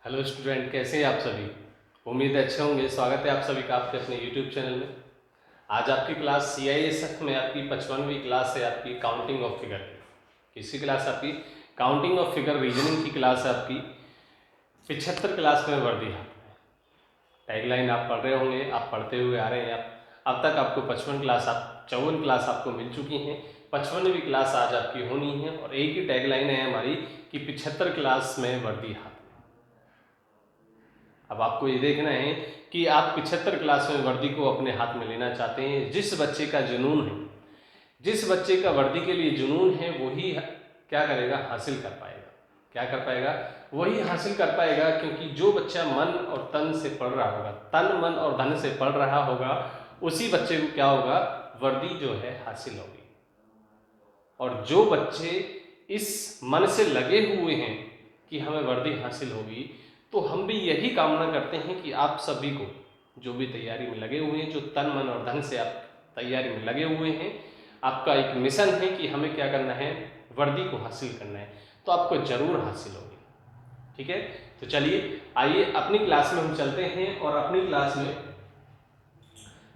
Hello student, कैसे हैं आप सभी। उम्मीद है अच्छे होंगे। स्वागत है आप सभी का आपके अपने यूट्यूब चैनल में। आज आपकी क्लास CISF में आपकी 55वीं क्लास है, आपकी काउंटिंग ऑफ फिगर की। किसी क्लास आपकी काउंटिंग ऑफ फिगर रीजनिंग की क्लास है आपकी 75 क्लास में वर्दी हाथ में। टैगलाइन आप पढ़ रहे होंगे, आप पढ़ते हुए आ रहे हैं। आप अब तक आपको 55 क्लास, आप 54 क्लास आपको मिल चुकी हैं। 55वीं क्लास आज आपकी होनी है और एक ही टैगलाइन है हमारी कि 75 क्लास में वर्दी हाथ। अब आपको ये देखना है कि आप 75 क्लास में वर्दी को अपने हाथ में लेना चाहते हैं। जिस बच्चे का जुनून है, जिस बच्चे का वर्दी के लिए जुनून है, वही क्या करेगा, हासिल कर पाएगा। क्या कर पाएगा, वही हासिल कर पाएगा। क्योंकि जो बच्चा मन और तन से पढ़ रहा होगा, तन मन और धन से पढ़ रहा होगा, उसी बच्चे को क्या होगा, वर्दी जो है हासिल होगी। और जो बच्चे इस मन से लगे हुए हैं कि हमें वर्दी हासिल होगी, तो हम भी यही कामना करते हैं कि आप सभी को, जो भी तैयारी में लगे हुए हैं, जो तन मन और धन से आप तैयारी में लगे हुए हैं, आपका एक मिशन है कि हमें क्या करना है, वर्दी को हासिल करना है, तो आपको जरूर हासिल होगी। ठीक है, तो चलिए आइए अपनी क्लास में हम चलते हैं और अपनी क्लास में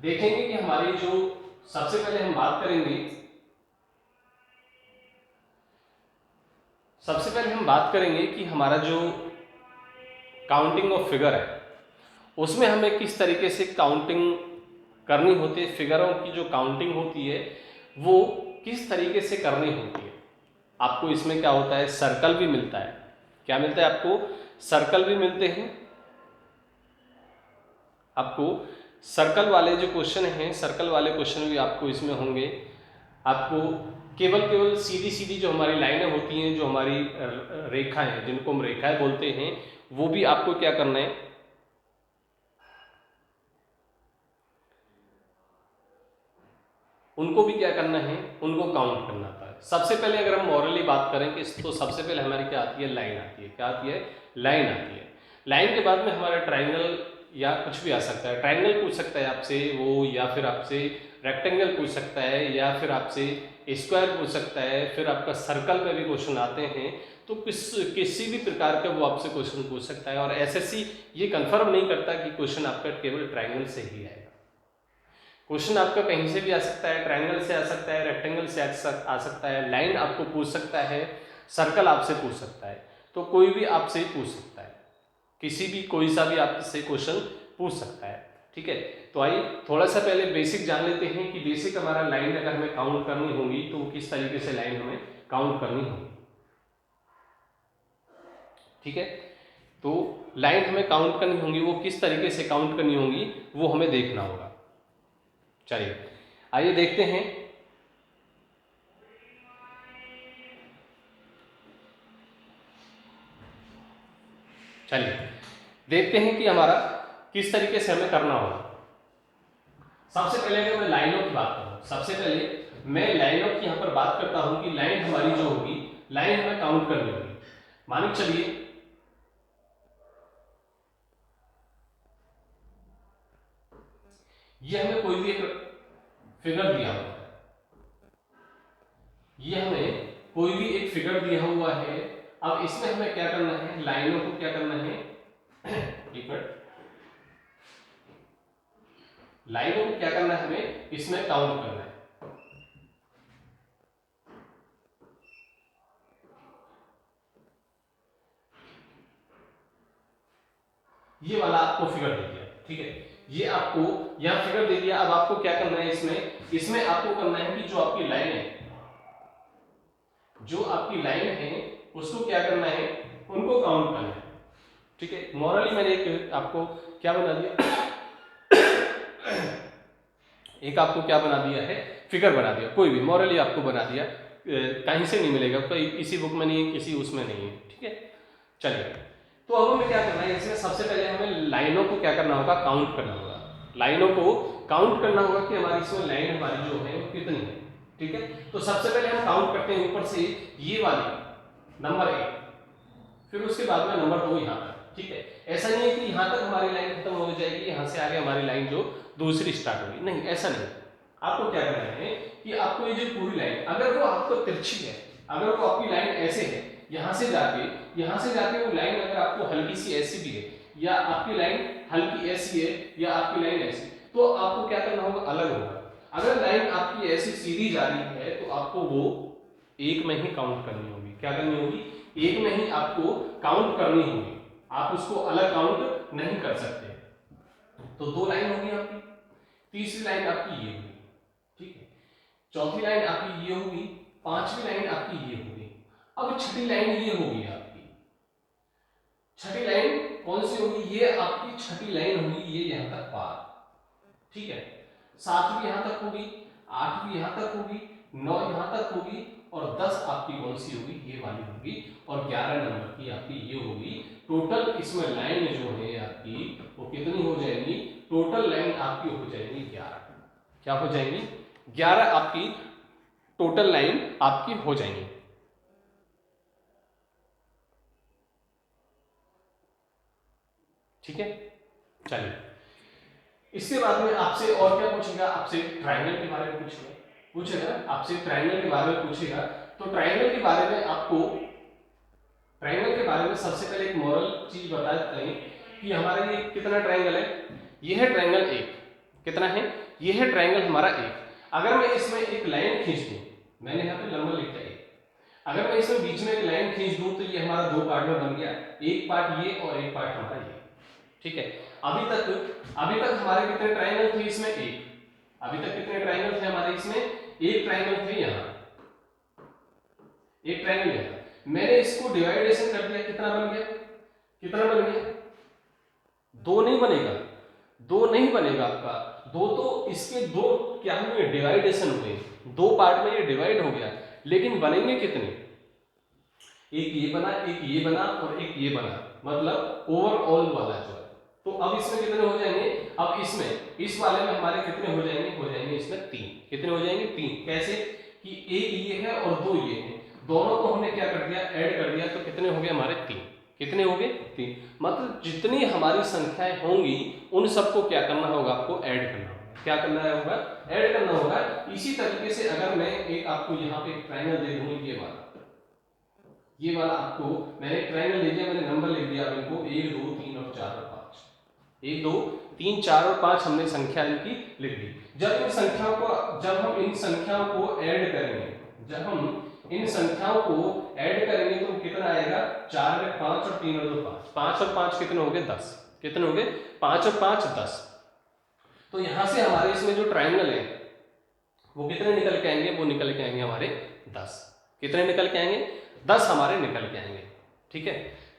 देखेंगे कि हमारी जो सबसे पहले हम बात करेंगे, सबसे पहले हम बात करेंगे कि हमारा जो काउंटिंग ऑफ फिगर है, उसमें हमें किस तरीके से काउंटिंग करनी होती है। फिगरों की जो काउंटिंग होती है वो किस तरीके से करनी होती है। आपको इसमें क्या होता है, सर्कल भी मिलता है। क्या मिलता है आपको, सर्कल भी मिलते हैं। आपको सर्कल वाले जो क्वेश्चन हैं, सर्कल वाले क्वेश्चन भी आपको इसमें होंगे। आपको केवल सीधी सीधी जो हमारी लाइनें होती हैं, जो हमारी रेखा है, जिनको हम रेखाएं बोलते हैं, वो भी आपको क्या करना है, उनको भी क्या करना है, उनको काउंट करना आता है। सबसे पहले अगर हम मॉरली बात करें कि तो सबसे पहले हमारी क्या आती है, लाइन आती है। क्या आती है, लाइन आती है। लाइन के बाद में हमारा ट्राइंगल या कुछ भी आ सकता है। ट्राइंगल पूछ सकता है आपसे वो, या फिर आपसे रेक्टेंगल पूछ सकता है, या फिर आपसे स्क्वायर पूछ सकता है। फिर आपका सर्कल पे भी क्वेश्चन आते हैं। तो किसी भी प्रकार का वो आपसे क्वेश्चन पूछ सकता है। और SSC ये कंफर्म नहीं करता कि क्वेश्चन आपका केवल ट्राइंगल से ही आएगा। क्वेश्चन आपका कहीं से भी आ सकता है, ट्रायंगल से आ सकता है, रेक्टेंगल से आ सकता है, लाइन आपको पूछ सकता है, सर्कल आपसे पूछ सकता है। तो कोई भी आपसे पूछ सकता है, किसी भी कोई सा भी आपसे क्वेश्चन पूछ सकता है। ठीक है, तो आइए थोड़ा सा पहले बेसिक जान लेते हैं कि बेसिक हमारा लाइन अगर हमें काउंट करनी होगी तो किस तरीके से लाइन हमें काउंट करनी होगी। ठीक है, तो लाइन हमें काउंट करनी होगी, वो किस तरीके से काउंट करनी होगी वो हमें देखना होगा। चलिए आइए देखते हैं। चलिए देखते हैं कि हमारा किस तरीके से हमें करना होगा। सबसे पहले अगर मैं लाइनों की बात करूं, सबसे पहले मैं लाइनों की यहां पर बात करता हूं कि लाइन हमारी जो होगी, लाइन हमें काउंट करनी होगी। मान के चलिए ये हमें कोई भी एक फिगर दिया हुआ है, ये हमें कोई भी एक फिगर दिया हुआ है। अब इसमें हमें क्या करना है, लाइनों को क्या करना है, एक मिनट, लाइनों को क्या करना है, हमें इसमें काउंट करना है। ये वाला आपको फिगर दे दिया, ठीक है, ये आपको यहां फिगर दे दिया। अब आपको क्या करना है, इसमें आपको करना है कि जो आपकी लाइन है, जो आपकी लाइन है उसको क्या करना है, उनको काउंट करना है। ठीक है, मॉरली मैंने एक आपको क्या बना दिया, एक आपको क्या बना दिया है, फिगर बना दिया। कोई भी मॉरली आपको बना दिया, कहीं से नहीं मिलेगा, कोई किसी बुक में नहीं है, किसी उसमें नहीं है। ठीक है, चलिए तो अब हमें क्या करना है, इसमें सबसे पहले हमें लाइनों को क्या करना होगा, काउंट करना होगा। लाइनों को काउंट करना होगा कि हमारी इसमें लाइन हमारी जो है वो कितनी है। ठीक है, तो सबसे पहले हम काउंट करते हैं ऊपर से ये वाली नंबर 1, फिर उसके बाद में नंबर 2 यहाँ तक। ठीक है, ऐसा नहीं है कि यहाँ तक हमारी लाइन खत्म हो जाएगी, यहाँ से आगे हमारी लाइन जो दूसरी स्टार्ट होगी, नहीं, ऐसा नहीं। आपको क्या करना है कि आपको ये जो पूरी लाइन, अगर वो आपको तिरछी है, अगर वो आपकी लाइन ऐसे है, यहाँ से जाके वो लाइन अगर आपको हल्की सी ऐसी भी है, या आपकी लाइन हल्की ऐसी है, या आपकी लाइन ऐसी, तो आपको क्या करना होगा, अलग होगा। अगर लाइन आपकी ऐसी सीधी जा रही है तो आपको वो एक में ही काउंट करनी होगी। क्या करनी होगी, एक में ही आपको काउंट करनी होगी, आप उसको अलग काउंट नहीं कर सकते। तो दो लाइन होगी आपकी, तीसरी लाइन आपकी ये होगी, ठीक है, चौथी लाइन आपकी ये होगी, पांचवी लाइन आपकी ये होगी। अब छठी लाइन ये होगी आपकी, छठी लाइन कौन सी होगी, ये आपकी छठी लाइन होगी, ये यहां तक पार, ठीक है। सातवीं यहां तक होगी, आठवीं यहां तक होगी, 9 यहां तक होगी, और 10 आपकी कौन सी होगी, ये वाली होगी, और 11 नंबर की आपकी ये होगी। टोटल इसमें लाइन जो है आपकी वो कितनी हो जाएगी, टोटल लाइन आपकी हो जाएगी 11। क्या हो जाएंगी, 11 आपकी टोटल लाइन आपकी हो जाएंगी। ठीक है, चलिए इसके बाद में आपसे और क्या पूछेगा, आपसे ट्रायंगल के बारे में पूछेगा आपसे ट्रायंगल के बारे में पूछेगा। तो ट्रायंगल के बारे में आपको, ट्रायंगल के बारे में सबसे पहले एक मॉरल चीज बता देते हैं कि हमारा ये कितना ट्रायंगल है, ये है ट्रायंगल एक, कितना है, ये है ट्रायंगल हमारा एक। अगर मैं इसमें एक लाइन खींच दूं, मैंने यहाँ पे नंबर लिखा है, अगर मैं इसमें बीच में एक लाइन खींच दूं तो ये हमारा दो पार्ट में बन गया, एक पार्ट ये और एक पार्ट हमारा ये, ठीक है। अभी तक हमारे कितने ट्रायंगल थे इसमें, एक, अभी तक कितने ट्रायंगल थे हमारे इसमें, एक ट्रायंगल थे यहाँ, एक ट्रायंगल यहाँ। मैंने इसको डिवाइडेशन कर दिया, कितना बन गया, कितना बन गया, दो नहीं बनेगा, दो नहीं बनेगा आपका, दो तो इसके दो क्या हुए, डिवाइडेशन हुए, दो पार्ट में ये डिवाइड हो गया, लेकिन बनेंगे कितने, एक ये बना, एक ये बना और एक ये बना, मतलब ओवरऑल वाला जो है। तो अब इसमें कितने हो जाएंगे, अब इसमें इस वाले में हमारे कितने हो जाएंगे इसमें तीन, कितने हो जाएंगे, तीन। कैसे कि एक ये है और दो ये है, दोनों को हमने क्या कर दिया, ऐड कर दिया, तो कितने हो गए हमारे तीन, कितने हो गए, तीन। मतलब जितनी हमारी संख्याएं होंगी उन सबको क्या करना होगा, आपको ऐड करना होगा, क्या करना होगा, ऐड करना होगा। इसी तरीके से अगर मैं एक आपको यहाँ पे ट्रायंगल दे दूं, ये वाला आपको मैंने ट्रायंगल ले दिया, मैंने नंबर लिख दिया इनको 1 2 3 और 4 और 5, 1 2 3 4 और 5 हमने संख्या इनकी लिख दी। जब हम इन संख्याओं को ऐड करेंगे, तो कितना आएगा, 4 में 5 और 3 और 2 5, 5 और 5 कितने हो गए, 10, कितने हो गए, 5 और 5 10। तो यहां से हमारे इसमें जो ट्रायंगल है वो कितने निकल के आएंगे, वो निकल के आएंगे हमारे 10, कितने निकल के आएंगे, 10 हमारे निकल के आएंगे, ठीक है।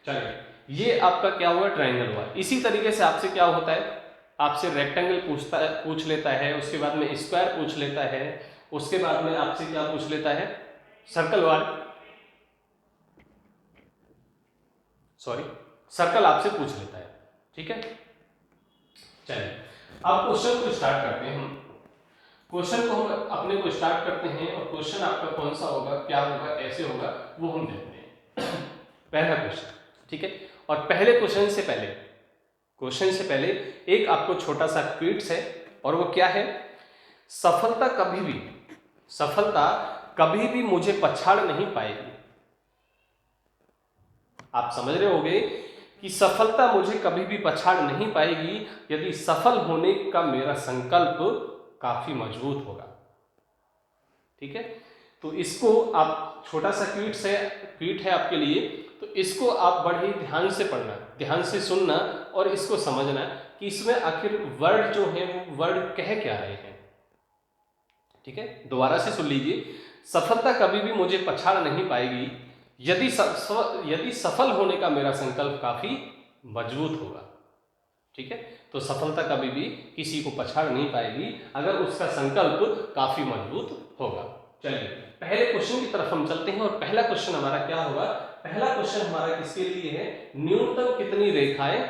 चलिए ये आपका क्या हुआ, ट्रायंगल हुआ। इसी तरीके से आपसे क्या होता है, आपसे रेक्टेंगल पूछ लेता है, उसके बाद में स्क्वायर पूछ लेता है, उसके बाद में आपसे क्या पूछ लेता है, सर्कल आपसे पूछ लेता है, ठीक है। चलिए अब क्वेश्चन को स्टार्ट करते हैं हम, क्वेश्चन को हम अपने को स्टार्ट करते हैं, और क्वेश्चन आपका कौन सा होगा, क्या होगा, ऐसे होगा, वो हम देखते हैं। पहला क्वेश्चन, ठीक है। और पहले क्वेश्चन से पहले एक आपको छोटा सा क्विज है, और वो क्या है, सफलता कभी भी मुझे पछाड़ नहीं पाएगी। आप समझ रहे होंगे कि सफलता मुझे कभी भी पछाड़ नहीं पाएगी यदि सफल होने का मेरा संकल्प काफी मजबूत होगा, ठीक है। तो इसको आप, छोटा सा क्विट है आपके लिए, तो इसको आप बड़े ध्यान से पढ़ना, ध्यान से सुनना, और इसको समझना कि इसमें आखिर वर्ड जो है वो वर्ड कह क्या रहे हैं, ठीक है। दोबारा से सुन लीजिए, सफलता कभी भी मुझे पछाड़ नहीं पाएगी यदि सफल होने का मेरा संकल्प काफी मजबूत होगा, ठीक है। तो सफलता कभी भी किसी को पछाड़ नहीं पाएगी अगर उसका संकल्प काफी मजबूत होगा। चलिए पहले क्वेश्चन की तरफ हम चलते हैं, और पहला क्वेश्चन हमारा क्या होगा, पहला क्वेश्चन हमारा किसके लिए है, न्यूनतम कितनी रेखाएं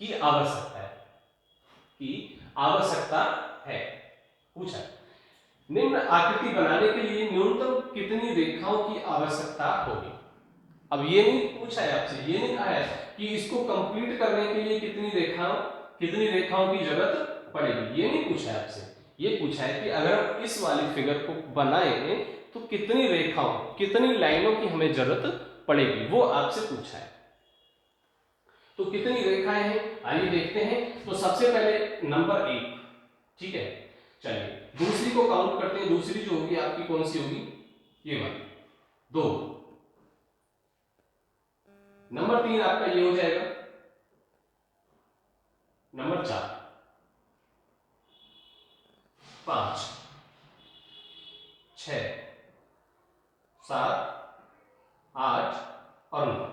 की आवश्यकता है, पूछा। निम्न आकृति बनाने के लिए न्यूनतम कितनी रेखाओं की आवश्यकता होगी। अब ये नहीं पूछा है आपसे, ये नहीं कहा है कि इसको कंप्लीट करने के लिए कितनी रेखाओं की जरूरत पड़ेगी, ये नहीं पूछा है आपसे। ये पूछा है कि अगर हम इस वाली फिगर को बनाएं तो कितनी रेखाओं, कितनी लाइनों की हमें जरूरत पड़ेगी, वो आपसे पूछा है। तो कितनी रेखाएं हैं आइए देखते हैं। तो सबसे पहले नंबर 1, ठीक है, चलिए दूसरी को काउंट करते हैं। दूसरी जो होगी आपकी कौन सी होगी, ये वाली 2। नंबर 3 आपका ये हो जाएगा। नंबर 4, 5, 6, 7, 8 और 9।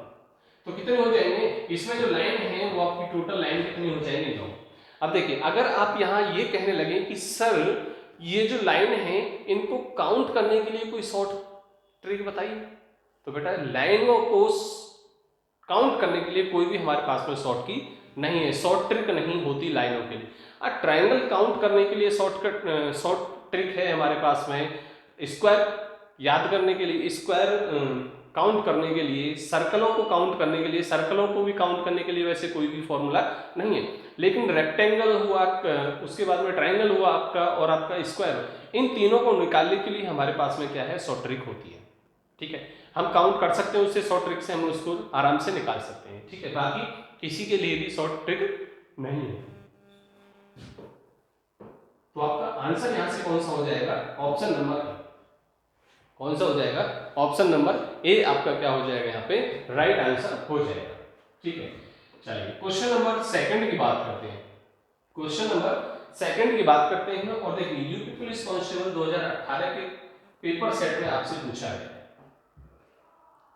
तो कितने हो जाएंगे इसमें जो लाइन है वो आपकी टोटल लाइन कितनी हो जाएगी 9। अब देखिए अगर आप यहां ये कहने लगे कि सर ये जो लाइन है इनको काउंट करने के लिए कोई शॉर्ट ट्रिक बताइए, तो बेटा लाइनों को काउंट करने के लिए कोई भी हमारे पास में शॉर्ट की नहीं है, शॉर्ट ट्रिक नहीं होती लाइनों के लिए। ट्रायंगल काउंट करने के लिए शॉर्ट ट्रिक है हमारे पास में, स्क्वायर याद करने के लिए, स्क्वायर काउंट करने के लिए, सर्कलों को काउंट करने के लिए, सर्कलों को भी काउंट करने के लिए वैसे कोई भी फॉर्मूला नहीं है। लेकिन रेक्टेंगल हुआ, उसके बाद में ट्रायंगल हुआ आपका और आपका स्क्वायर, इन तीनों को निकालने के लिए हमारे पास में क्या है, शॉर्ट ट्रिक होती है। ठीक है, हम काउंट कर सकते हैं उससे, शॉर्ट ट्रिक से हम उसको आराम से निकाल सकते हैं। ठीक है, बाकी किसी के लिए भी शॉर्ट ट्रिक नहीं है। तो आपका आंसर यहां से कौन सा हो जाएगा, ऑप्शन नंबर ए। कौन सा हो जाएगा, ऑप्शन नंबर ए आपका क्या हो जाएगा, यहाँ पे राइट आंसर हो जाएगा। ठीक है, चलिए क्वेश्चन नंबर सेकंड की बात करते हैं। क्वेश्चन नंबर सेकंड की बात करते हैं और देखिए यूपी पुलिस कांस्टेबल 2018 के पेपर सेट में आपसे पूछा गया है।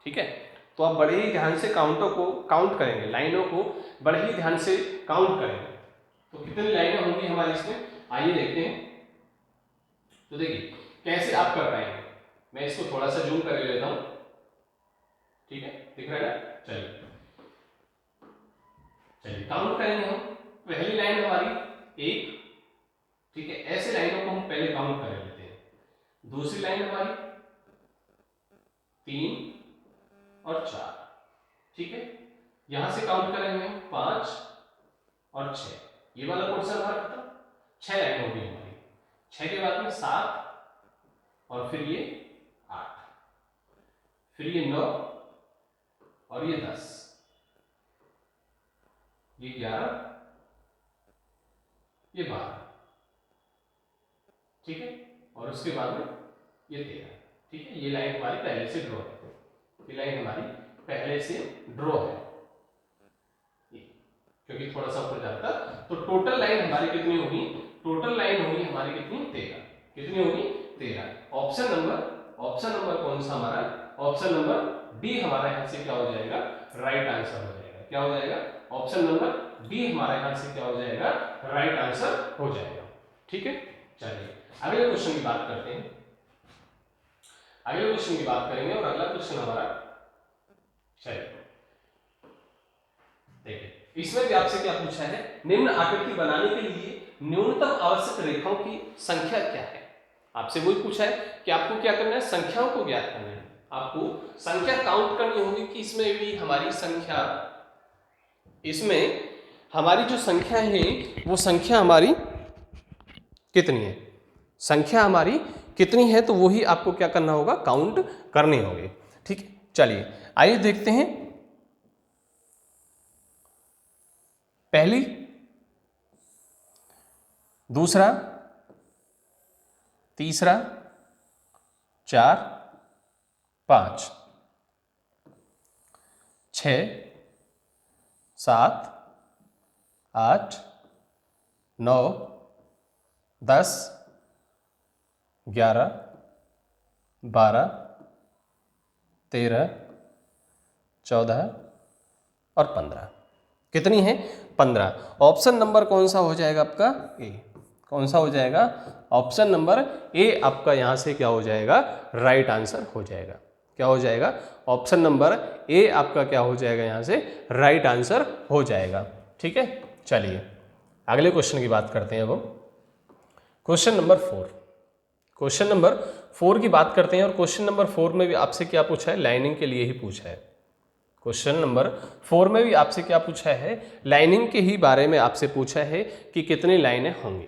ठीक है, तो आप बड़े ही ध्यान से काउंटों को काउंट करेंगे, लाइनों को बड़े ही ध्यान से काउंट करेंगे। तो कितनी लाइनें होंगी हमारी इसमें, आइए देखते हैं। तो देखिए कैसे आप कर पाएंगे, मैं इसको थोड़ा सा जूम कर लेता हूं। ठीक है, दिख रहा है ना, चलिए चलिए काउंट करेंगे हम। पहली लाइन हमारी 1, ठीक है, ऐसे लाइनों को हम पहले काउंट कर लेते हैं। दूसरी लाइन हमारी 3 और 4, ठीक है, यहां से काउंट करेंगे हम 5 और 6, ये वाला पोर्शन हमारा खत्म। 6 लाइन होगी हमारी, 6 के बाद में 7 और फिर ये 8, फिर ये 9 और ये 10, ये 11, ये 12, ठीक है, और उसके बाद में ये 13। ठीक है, ये लाइन हमारी पहले से ड्रॉ है, ये लाइन हमारी पहले से ड्रॉ है, क्योंकि थोड़ा सा ऊपर जाता। तो टोटल लाइन हमारी कितनी होगी, टोटल लाइन होगी हमारी कितनी, 13। कितनी होगी, 13। ऑप्शन नंबर कौन सा हमारा, ऑप्शन नंबर डी हमारा यहां से क्या हो जाएगा, राइट आंसर हो जाएगा। क्या हो जाएगा, ऑप्शन नंबर डी हमारे यहां से क्या हो जाएगा, राइट आंसर हो जाएगा। ठीक है, चलिए अगले क्वेश्चन की बात करते हैं। अगले क्वेश्चन की बात करेंगे और अगला क्वेश्चन हमारा, चलिए देखिए इसमें भी आपसे क्या पूछा है, निम्न आकृति बनाने के लिए न्यूनतम आवश्यक रेखाओं की संख्या क्या है। आपसे वही पूछा है कि आपको क्या करना है, संख्याओं को ज्ञात करना है। आपको संख्या काउंट करनी होगी कि इसमें भी हमारी संख्या, इसमें हमारी जो संख्या है वो संख्या हमारी कितनी है, संख्या हमारी कितनी है, तो वही आपको क्या करना होगा, काउंट करनी होगी। ठीक है, चलिए आइए देखते हैं। पहली, दूसरा, तीसरा, 4, 5, 6, 7, 8, 9, 10, 11, 12, 13, 14 और 15। कितनी है, 15। ऑप्शन नंबर कौन सा हो जाएगा आपका, ए। कौन सा हो जाएगा, ऑप्शन नंबर ए आपका यहां से क्या हो जाएगा, राइट आंसर हो जाएगा। क्या हो जाएगा, ऑप्शन नंबर ए आपका क्या हो जाएगा, यहां से राइट आंसर हो जाएगा। ठीक है, चलिए अगले क्वेश्चन की बात करते हैं अब हम। क्वेश्चन नंबर 4, क्वेश्चन नंबर 4 की बात करते हैं और क्वेश्चन नंबर 4 में भी आपसे क्या पूछा है, लाइनिंग के लिए ही पूछा है। क्वेश्चन नंबर 4 में भी आपसे क्या पूछा है, लाइनिंग के ही बारे में आपसे पूछा है कि कितनी लाइनें होंगी,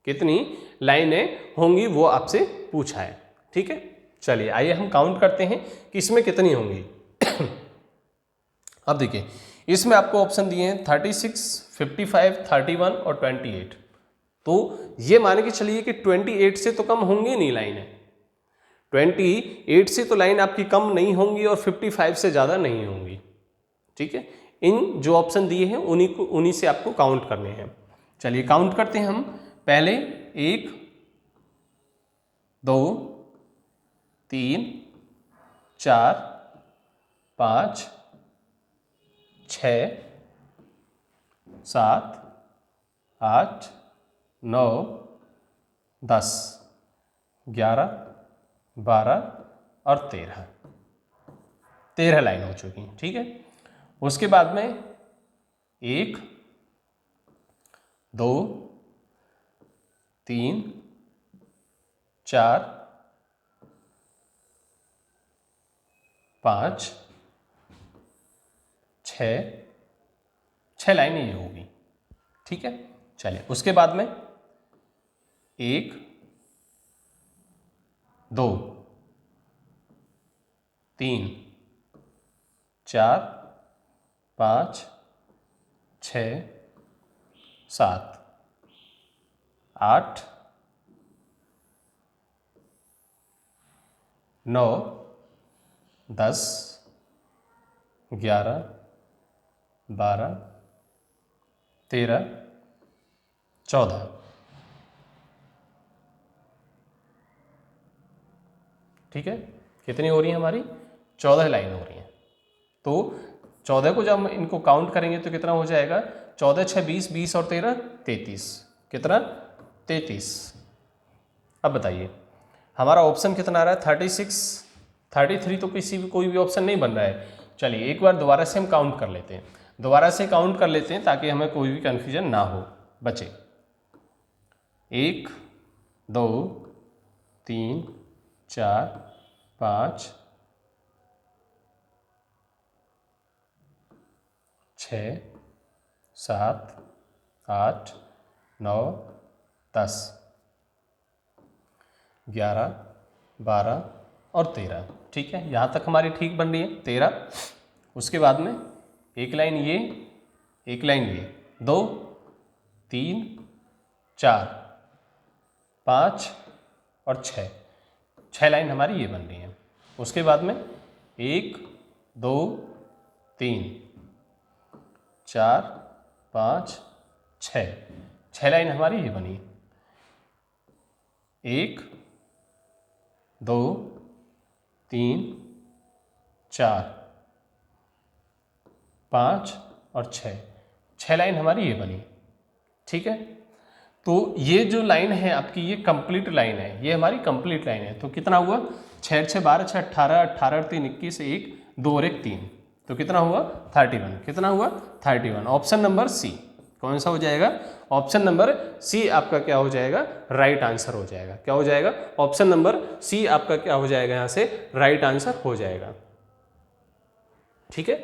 कितनी लाइनें होंगी वो आपसे पूछा है। ठीक है, चलिए आइए हम काउंट करते हैं कि इसमें कितनी होंगी। अब देखिए इसमें आपको ऑप्शन दिए हैं 36, 55, 31 और 28। तो ये मान के चलिए कि 28 से तो कम होंगी नहीं लाइन है, 28 से तो लाइन आपकी कम नहीं होंगी और 55 से ज़्यादा नहीं होंगी। ठीक है, इन जो ऑप्शन दिए हैं उन्हीं से आपको काउंट करने हैं। चलिए काउंट करते हैं हम। पहले 1, 2, 3, 4, 5, 6, 7, 8, 9, 10, 11, 12 और 13 लाइन हो चुकी हैं। ठीक है, उसके बाद में 1, 2, 3, 4, 5, 6 लाइनें ये होगी। ठीक है, चलिए उसके बाद में 1, 2, 3, 4, 5, 6, 7, 8, 9, 10, 11, 12, 13, 14। ठीक है, कितनी हो रही है हमारी? 14 लाइन हो रही हैं। तो 14 को जब हम इनको काउंट करेंगे तो कितना हो जाएगा? 14, 6, 20, 20 और 13, 33। कितना? 33। अब बताइए हमारा ऑप्शन कितना आ रहा है? 36, 33 तो कोई भी ऑप्शन नहीं बन रहा है। चलिए एक बार दोबारा से हम काउंट कर लेते हैं, दोबारा से काउंट कर लेते हैं ताकि हमें कोई भी कन्फ्यूजन ना हो बचे। 1, 2, 3, 4, 5, 6, 7, 8, 9, 10, 11, 12 और 13। ठीक है, यहाँ तक हमारी ठीक बन रही है 13। उसके बाद में एक लाइन ये, एक लाइन ये, 2, 3, 4, 5 और 6 लाइन हमारी ये बन रही है। उसके बाद में 1, 2, 3, 4, 5, 6 लाइन हमारी ये बनी। 1, 2, 3, 4, 5 और 6 लाइन हमारी ये बनी। ठीक है, तो ये जो लाइन है आपकी ये कंप्लीट लाइन है, ये हमारी कंप्लीट लाइन है। तो कितना हुआ? 6, 6, 12, 6, 18, 18, 3, 21, 1, 2 और 1, 3। तो कितना हुआ? 31। कितना हुआ? 31। ऑप्शन नंबर सी कौन सा हो जाएगा? ऑप्शन नंबर सी आपका क्या हो जाएगा? राइट आंसर हो जाएगा। क्या हो जाएगा? ऑप्शन नंबर सी आपका क्या हो जाएगा? यहाँ से राइट आंसर हो जाएगा। ठीक है,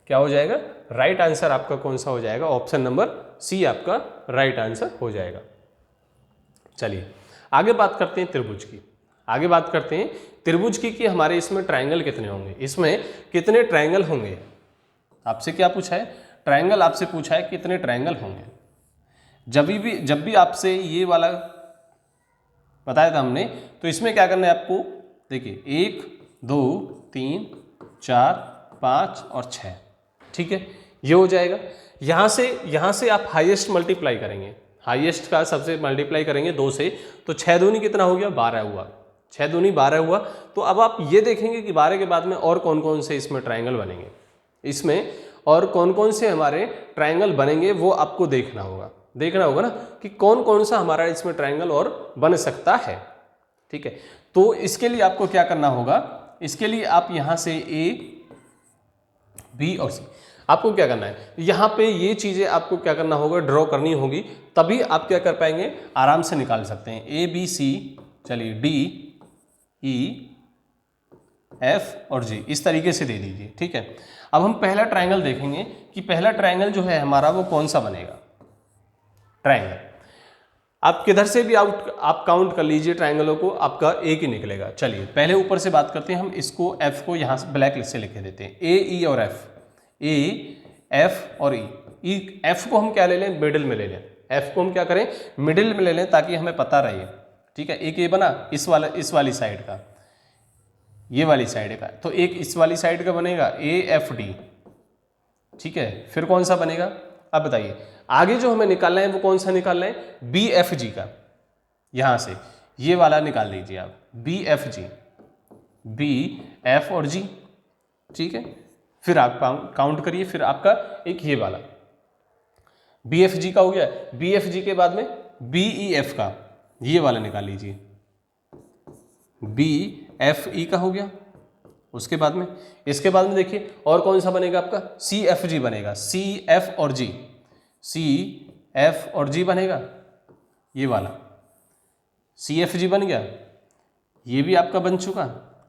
क्या हो जाएगा? राइट आंसर आपका कौन सा हो जाएगा? ऑप्शन नंबर सी आपका राइट आंसर हो जाएगा। चलिए आगे बात करते हैं त्रिभुज की। आगे बात करते हैं त्रिभुज की कि हमारे इसमें ट्रायंगल कितने होंगे, इसमें कितने ट्रायंगल होंगे। आपसे क्या पूछा है? ट्रायंगल आपसे पूछा है कितने ट्रायंगल होंगे। जब भी आपसे ये वाला बताया था हमने, तो इसमें क्या करना है आपको? देखिए 1, 2, 3, 4, 5 और 6। ठीक है, ये हो जाएगा। यहाँ से आप हाईएस्ट मल्टीप्लाई करेंगे, हाईएस्ट का सबसे मल्टीप्लाई करेंगे 2 से, तो 6 दूनी कितना हो गया? 12 हुआ। 6 दूनी 12 हुआ। तो अब आप ये देखेंगे कि 12 के बाद में और कौन कौन से इसमें ट्रायंगल बनेंगे, इसमें और कौन कौन से हमारे ट्रायंगल बनेंगे वो आपको देखना होगा ना कि कौन कौन सा हमारा इसमें ट्रायंगल और बन सकता है। ठीक है, तो इसके लिए आपको क्या करना होगा? इसके लिए आप यहाँ से ए, बी और सी आपको क्या करना है? यहाँ पे ये चीज़ें आपको क्या करना होगा? ड्रॉ करनी होगी, तभी आप क्या कर पाएंगे? आराम से निकाल सकते हैं। ए, बी, सी, चलिए डी, ई, एफ और जी इस तरीके से दे दीजिए। ठीक है, अब हम पहला ट्रायंगल देखेंगे कि पहला ट्रायंगल जो है हमारा वो कौन सा बनेगा। ट्रायंगल आप किधर से भी आप काउंट कर लीजिए ट्राइंगलों को, आपका एक ही निकलेगा। चलिए पहले ऊपर से बात करते हैं हम, इसको एफ को यहाँ से ब्लैक से लिखे देते हैं, ए ई और एफ, ए एफ और ई। एफ को हम क्या ले लें, मिडिल में ले लें, एफ को हम क्या करें, मिडिल में ले लें ताकि हमें पता रहे। ठीक है, एक ये बना इस वाली साइड का, ये वाली साइड का, तो एक इस वाली साइड का बनेगा ए एफ डी। ठीक है, फिर कौन सा बनेगा, अब बताइए आगे जो हमें निकालना है वो कौन सा निकालना है, बी एफ जी का। यहां से ये वाला निकाल लीजिए आप, B F G, B F और जी। ठीक है, फिर आप काउंट करिए, फिर आपका एक ये वाला बी एफ जी का हो गया। बी एफ जी के बाद में बी ई एफ का, ये वाला निकाल लीजिए, बी एफ ई का हो गया। उसके बाद में, इसके बाद में देखिए और कौन सा बनेगा आपका, सी एफ जी बनेगा, सी एफ और जी, सी एफ और जी बनेगा, ये वाला सी एफ जी बन गया, ये भी आपका बन चुका।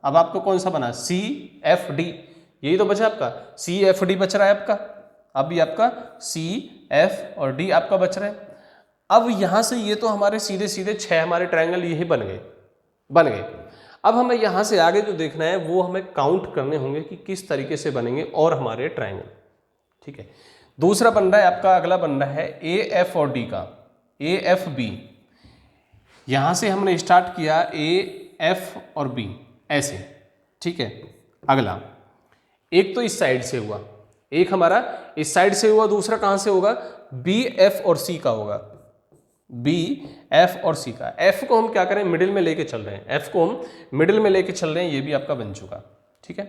अब आपको कौन सा बना, सी एफ डी, यही तो बचा आपका, सी एफ डी बच रहा है आपका। अब ये आपका सी एफ और डी आपका बच रहा है। अब यहां से ये तो हमारे सीधे सीधे 6 हमारे ट्रायंगल यही बन गए। अब हमें यहाँ से आगे जो देखना है वो हमें काउंट करने होंगे कि किस तरीके से बनेंगे और हमारे ट्रायंगल। ठीक है, दूसरा बन रहा है आपका, अगला बन रहा है ए एफ और डी का, ए एफ बी। यहाँ से हमने स्टार्ट किया ए एफ और बी ऐसे। ठीक है, अगला एक तो इस साइड से हुआ, एक हमारा इस साइड से हुआ, दूसरा कहाँ से होगा, बी एफ और सी का होगा, बी एफ और सी का। एफ को हम क्या करें, मिडिल में लेके चल रहे हैं, एफ को हम मिडिल में लेके चल रहे हैं, ये भी आपका बन चुका। ठीक है,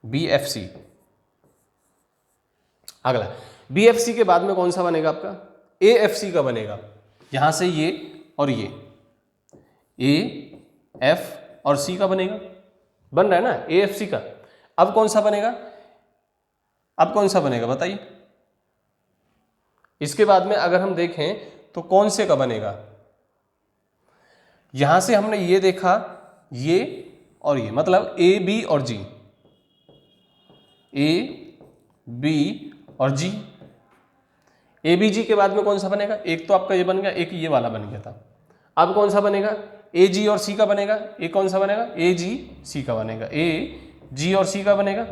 बी एफ सी। अगला बी एफ सी के बाद में कौन सा बनेगा आपका, ए एफ सी का बनेगा। यहां से ये और ये ए एफ और सी का बनेगा, बन रहा है ना ए एफ सी का। अब कौन सा बनेगा, अब कौन सा बनेगा बताइए। इसके बाद में अगर हम देखें तो कौन से का बनेगा, यहां से हमने ये देखा, ये और ये, मतलब ए बी और जी, ए बी और जी। ए बी जी के बाद में कौन सा बनेगा, एक तो आपका ये बन गया, एक ये वाला बन गया था। अब कौन सा बनेगा, ए जी और सी का बनेगा। एक कौन सा बनेगा, ए जी सी का बनेगा, ए जी और सी का बनेगा।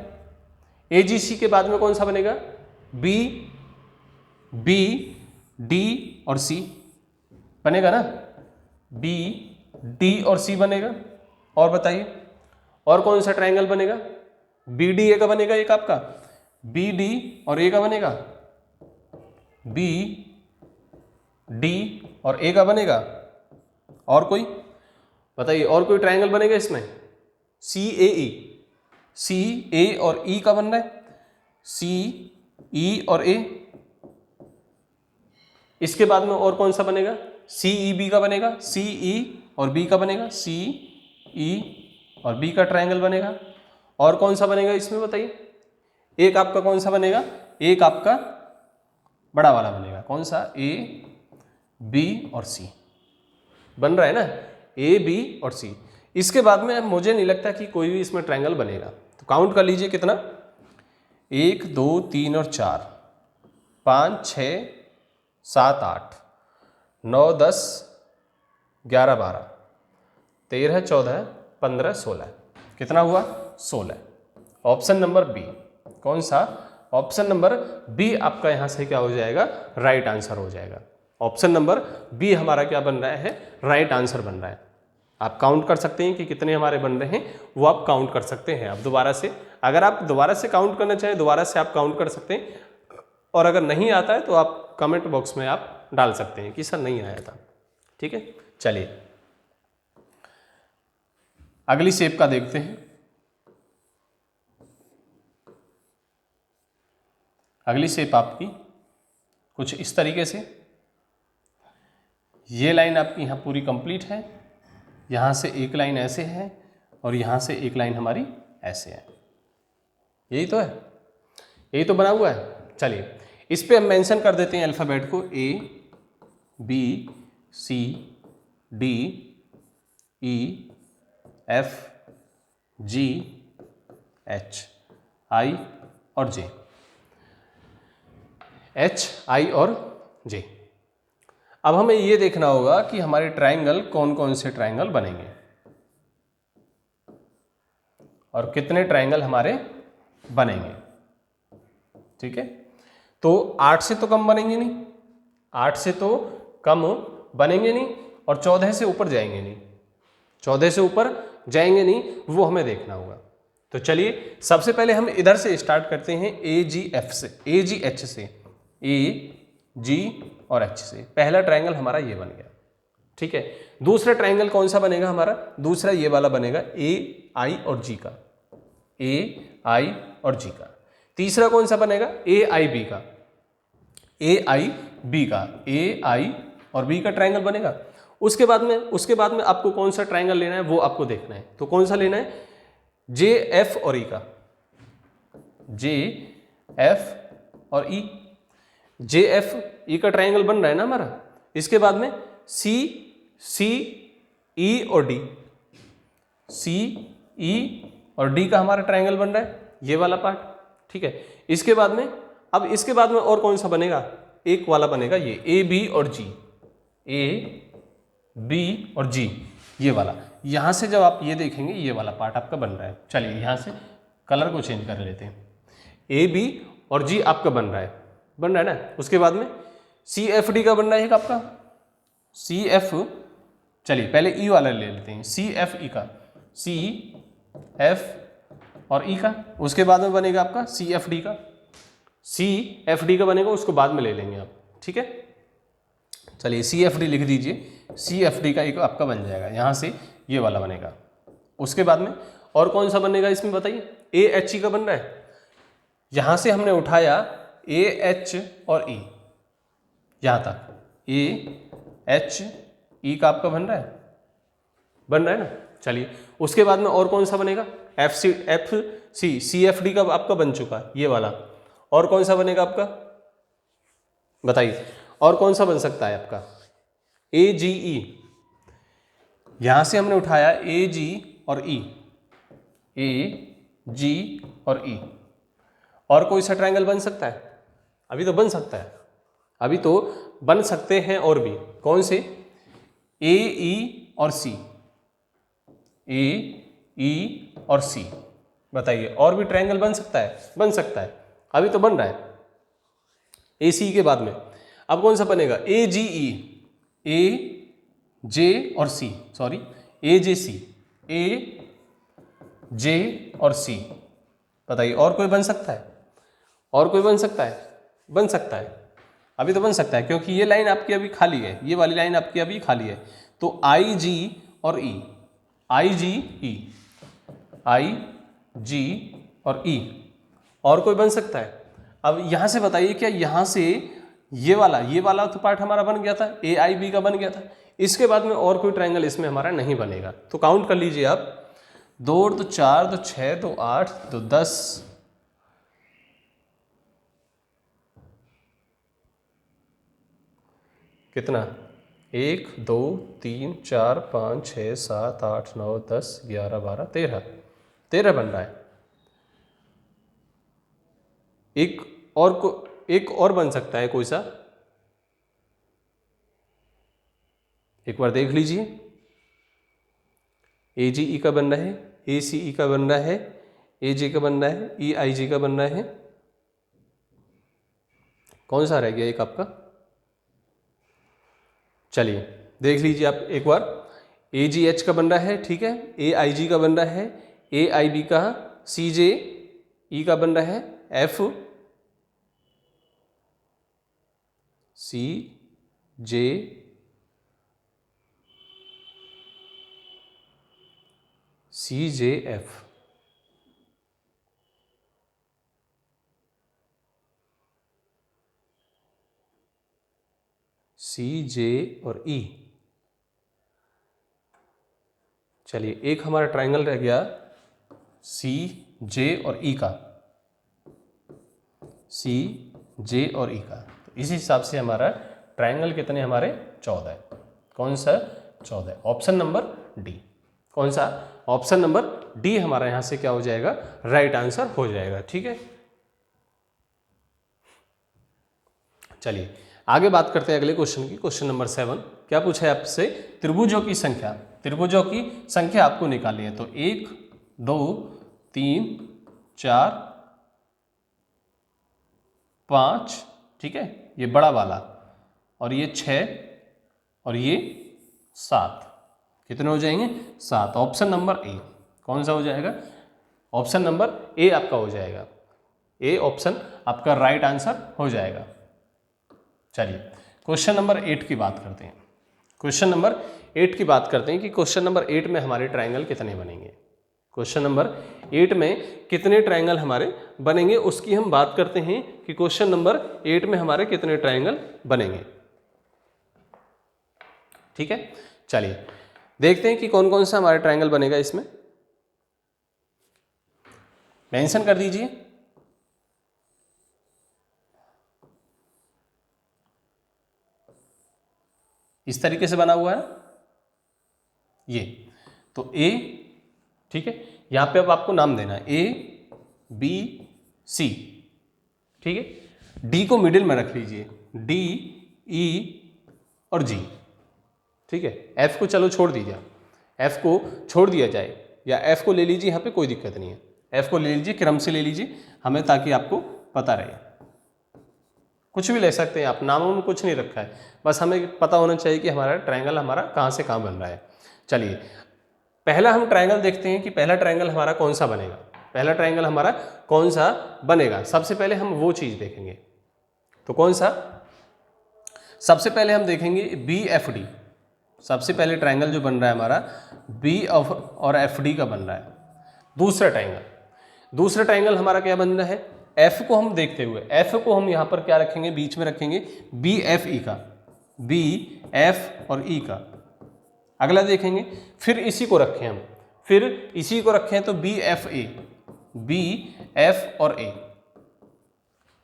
ए जी सी के बाद में कौन सा बनेगा, बी बी डी और सी बनेगा ना, बी डी और सी बनेगा। और बताइए और कौन सा ट्रायंगल बनेगा, बी डी ए का बनेगा एक आपका, बी डी और ए का बनेगा, बी डी और ए का बनेगा। और कोई बताइए, और कोई ट्रायंगल बनेगा इसमें, सी ए ई, सी ए और ई का बन रहा है, सी ई और ए। इसके बाद में और कौन सा बनेगा, सी ई बी का बनेगा, सी ई और बी का बनेगा, सी ई और बी का ट्रायंगल बनेगा। और कौन सा बनेगा इसमें बताइए, एक आपका कौन सा बनेगा, एक आपका बड़ा वाला बनेगा, कौन सा, ए बी और सी बन रहा है ना, ए बी और सी। इसके बाद में मुझे नहीं लगता कि कोई भी इसमें ट्रायंगल बनेगा। तो काउंट कर लीजिए कितना, 1 2 3 और 4, 5 6 7 8 9 10 11 12 13 14 15 16, कितना हुआ, 16। ऑप्शन नंबर बी, कौन सा, ऑप्शन नंबर बी आपका यहां से क्या हो जाएगा, राइट आंसर हो जाएगा। ऑप्शन नंबर बी हमारा क्या बन रहा है, राइट आंसर बन रहा है। आप काउंट कर सकते हैं कि कितने हमारे बन रहे हैं, वो आप काउंट कर सकते हैं। अब दोबारा से, अगर आप दोबारा से काउंट करना चाहें, दोबारा से आप काउंट कर सकते हैं। और अगर नहीं आता है तो आप कमेंट बॉक्स में आप डाल सकते हैं कि सर नहीं आया था। ठीक है, चलिए अगली शेप का देखते हैं। अगली शेप आपकी कुछ इस तरीके से, ये लाइन आपकी यहाँ पूरी कंप्लीट है, यहाँ से एक लाइन ऐसे है और यहाँ से एक लाइन हमारी ऐसे है। यही तो है, यही तो बना हुआ है। चलिए इस पे हम मेंशन कर देते हैं अल्फ़ाबेट को, A B C D E F G H I और जे, एच आई और जे। अब हमें ये देखना होगा कि हमारे ट्राइंगल कौन कौन से ट्राइंगल बनेंगे और कितने ट्राइंगल हमारे बनेंगे। ठीक है, तो 8 से तो कम बनेंगे नहीं, 8 से तो कम बनेंगे नहीं और 14 से ऊपर जाएंगे नहीं, 14 से ऊपर जाएंगे नहीं, वो हमें देखना होगा। तो चलिए सबसे पहले हम इधर से स्टार्ट करते हैं, AGF से, AGH से, AG और H से। पहला ट्राइंगल हमारा ये बन गया। ठीक है, दूसरा ट्राइंगल कौन सा बनेगा हमारा? दूसरा ये वाला बनेगा AI और G का, AI और G का। तीसरा कौन सा बनेगा? AIB का, AIB का, AI और B का ट्राइंगल बनेगा। उसके बाद में आपको कौन सा ट्राइंगल लेना है वो आपको देखना है। तो कौन सा लेना है? JF और E का, JF और E, JF E का ट्राइंगल बन रहा है ना हमारा। इसके बाद में CE और D, CE और D का हमारा ट्राइंगल बन रहा है, ये वाला पार्ट। ठीक है, इसके बाद में और कौन सा बनेगा? एक वाला बनेगा ये AB और G, AB और G, ये वाला। यहाँ से जब आप ये देखेंगे ये वाला पार्ट आपका बन रहा है। चलिए यहाँ से कलर को चेंज कर लेते हैं। AB और G आपका बन रहा है ना। उसके बाद में CFD का बन रहा है एक आपका, CF, चलिए पहले E वाला ले लेते हैं, CFE का, CF और E का। उसके बाद में बनेगा आपका CFD का, CFD का बनेगा, उसको बाद में ले लेंगे आप। ठीक है, चलिए CFD लिख दीजिए, CFD का एक आपका बन जाएगा, यहाँ से ये वाला बनेगा। उसके बाद में और कौन सा बनेगा इसमें बताइए? AHE का बन रहा है, यहाँ से हमने उठाया AH और E, यहाँ तक AHE का आपका बन रहा है ना। चलिए उसके बाद में और कौन सा बनेगा? FC, CFD का आपका बन चुका है ये वाला। और कौन सा बनेगा आपका बताइए? और कौन सा बन सकता है आपका? AGE, यहाँ से हमने उठाया AG और E, AG और E। और कोई सा ट्राइंगल बन सकता है? अभी तो बन सकता है, अभी तो बन सकते हैं और भी। कौन से? AE और C, AE और C, बताइए और भी ट्राइंगल बन सकता है? बन सकता है, अभी तो बन रहा है। ACE के बाद में अब कौन सा बनेगा? AGE, AJ और C, सॉरी AJC, AJ और C, बताइए और कोई बन सकता है? और कोई बन सकता है? बन सकता है, अभी तो बन सकता है, क्योंकि ये लाइन आपकी अभी खाली है, ये वाली लाइन आपकी अभी खाली है। तो IG और E, IGE, IG और E, और कोई बन सकता है? अब यहाँ से बताइए, क्या यहाँ से ये वाला तो पार्ट हमारा बन गया था, AIB का बन गया था। इसके बाद में और कोई ट्राइंगल इसमें हमारा नहीं बनेगा। तो काउंट कर लीजिए आप, 2 और 2 4, 2 6, 2 8, 2 10, कितना? 1 2 3 4 5 6 7 8 9 10 11 12 13 बन रहा है। एक और बन सकता है कोई सा, एक बार देख लीजिए। AGE का बन रहा है, ACE का बन रहा है, AJ का बन रहा है, EIG का बन रहा है। कौन सा रह गया एक आपका? चलिए देख लीजिए आप एक बार। AGH का बन रहा है, ठीक है, AIG का बन रहा है, AIB का, CJE का बन रहा है, CJF, CJ और E। चलिए एक हमारा ट्राइंगल रह गया CJ और E का, CJ और E का। तो इसी हिसाब से हमारा ट्राइंगल कितने हमारे? 14। कौन सा? 14, ऑप्शन नंबर डी। कौन सा? ऑप्शन नंबर डी हमारा यहाँ से क्या हो जाएगा? राइट आंसर हो जाएगा। ठीक है, चलिए आगे बात करते हैं अगले क्वेश्चन की, क्वेश्चन नंबर 7। क्या पूछा है आपसे? त्रिभुजों की संख्या, त्रिभुजों की संख्या आपको निकालनी है। तो 1 2 3 4 5, ठीक है, ये बड़ा वाला, और ये 6 और ये 7। कितने हो जाएंगे? 7। ऑप्शन नंबर ए कौन सा हो जाएगा? ऑप्शन नंबर ए आपका हो जाएगा। ए ऑप्शन आपका राइट आंसर हो जाएगा। चलिए क्वेश्चन नंबर 8 की बात करते हैं। क्वेश्चन नंबर 8 की बात करते हैं कि क्वेश्चन नंबर 8 में हमारे ट्रायंगल कितने बनेंगे। क्वेश्चन नंबर 8 में कितने ट्रायंगल हमारे बनेंगे उसकी हम बात करते हैं कि क्वेश्चन नंबर 8 में हमारे कितने ट्रायंगल बनेंगे। ठीक है, चलिए देखते हैं कि कौन कौन सा हमारा ट्रायंगल बनेगा। इसमें मेंशन कर दीजिए। इस तरीके से बना हुआ है ये, तो ए, ठीक है, यहां पे अब आपको नाम देना है ए बी सी, ठीक है। डी को मिडिल में रख लीजिए, डी ई और जी, ठीक है। एफ को चलो छोड़ दीजिए, एफ को छोड़ दिया जाए, या एफ को ले लीजिए, यहाँ पे कोई दिक्कत नहीं है। एफ को ले लीजिए, क्रम से ले लीजिए हमें, ताकि आपको पता रहे। कुछ भी ले सकते हैं आप, नामों में कुछ नहीं रखा है, बस हमें पता होना चाहिए कि हमारा ट्रायंगल हमारा कहाँ से कहाँ बन रहा है। चलिए पहला हम ट्रायंगल देखते हैं कि पहला ट्रायंगल हमारा कौन सा बनेगा। पहला ट्रायंगल हमारा कौन सा बनेगा, सबसे पहले हम वो चीज़ देखेंगे। तो कौन सा? सबसे पहले हम देखेंगे बी एफ डी। सबसे पहले ट्रायंगल जो बन रहा है हमारा बी और एफ डी का बन रहा है। दूसरा ट्रायंगल हमारा क्या बन रहा है? एफ को हम देखते हुए, एफ को हम यहाँ पर क्या रखेंगे? बीच में रखेंगे बी एफ ई का, बी एफ और ई का। अगला देखेंगे, फिर इसी को रखें हम, फिर इसी को रखें तो B F A, B F और ए,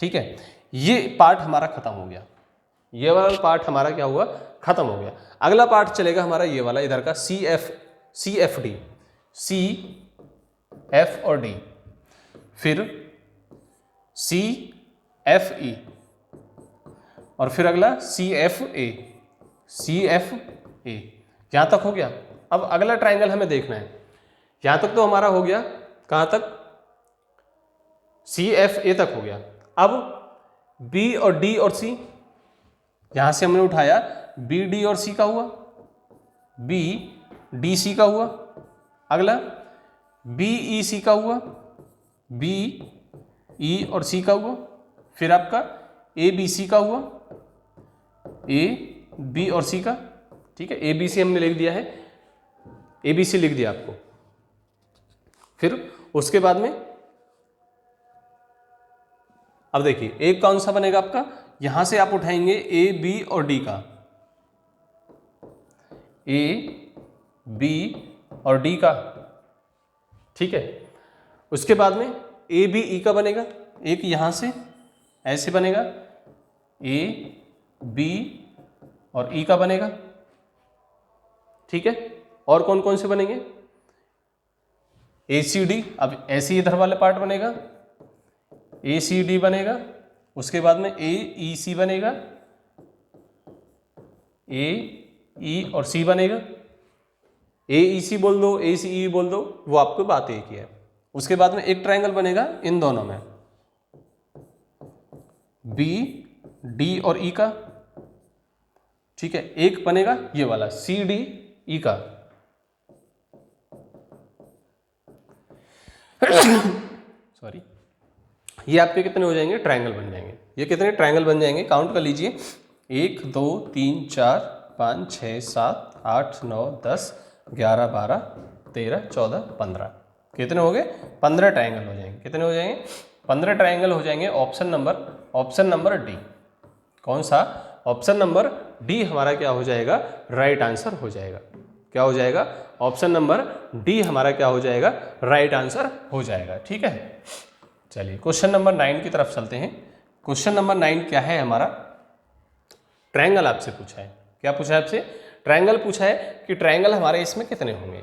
ठीक है। ये पार्ट हमारा खत्म हो गया, ये वाला पार्ट हमारा क्या हुआ? खत्म हो गया। अगला पार्ट चलेगा हमारा ये वाला इधर का C F D, C F और डी, फिर सी एफ ई, और फिर अगला C F A, C F A. यहां तक हो गया। अब अगला ट्रायंगल हमें देखना है। यहां तक तो हमारा हो गया, कहां तक? सी एफ ए तक हो गया। अब बी और डी और सी, यहां से हमने उठाया बी डी और सी का हुआ, बी डी सी का हुआ। अगला बी ई सी का हुआ, बी ई और सी का हुआ। फिर आपका ए बी सी का हुआ, ए बी और सी का, ठीक है। ए बी सी हमने लिख दिया है, ए बी सी लिख दिया आपको। फिर उसके बाद में अब देखिए एक कौन सा बनेगा आपका? यहां से आप उठाएंगे ए बी और डी का, ए बी और डी का, ठीक है। उसके बाद में ए बी ई का बनेगा, एक यहां से ऐसे बनेगा, ए बी और ई का बनेगा, ठीक है। और कौन कौन से बनेंगे? ए सी डी, अब ऐसे इधर वाला पार्ट बनेगा, ए सी डी बनेगा। उसके बाद में ए ई सी बनेगा, ए ई और सी बनेगा। ए ई सी बोल दो, ए सी ई बोल दो, वो आपको बात एक ही है। उसके बाद में एक ट्रायंगल बनेगा इन दोनों में, बी डी और ई का, ठीक है। एक बनेगा ये वाला सी डी ई का सॉरी। ये आपके कितने हो जाएंगे? ट्रायंगल बन जाएंगे। ये कितने ट्रायंगल बन जाएंगे? काउंट कर लीजिए, 1 2 3 4 5 6 7 8 9 10 11 12 13 14 15। कितने हो गए? 15 ट्रायंगल हो जाएंगे। कितने हो जाएंगे? 15 ट्रायंगल हो जाएंगे। Option number D. कौन सा? ऑप्शन नंबर डी हमारा क्या हो जाएगा? राइट आंसर हो जाएगा। क्या हो जाएगा? ऑप्शन नंबर डी हमारा क्या हो जाएगा? राइट आंसर हो जाएगा। ठीक है, चलिए क्वेश्चन नंबर 9 की तरफ चलते हैं। क्वेश्चन नंबर 9 क्या है हमारा? ट्रायंगल आपसे पूछा है। क्या पूछा है आपसे? ट्रायंगल पूछा है कि ट्रायंगल हमारे इसमें कितने होंगे।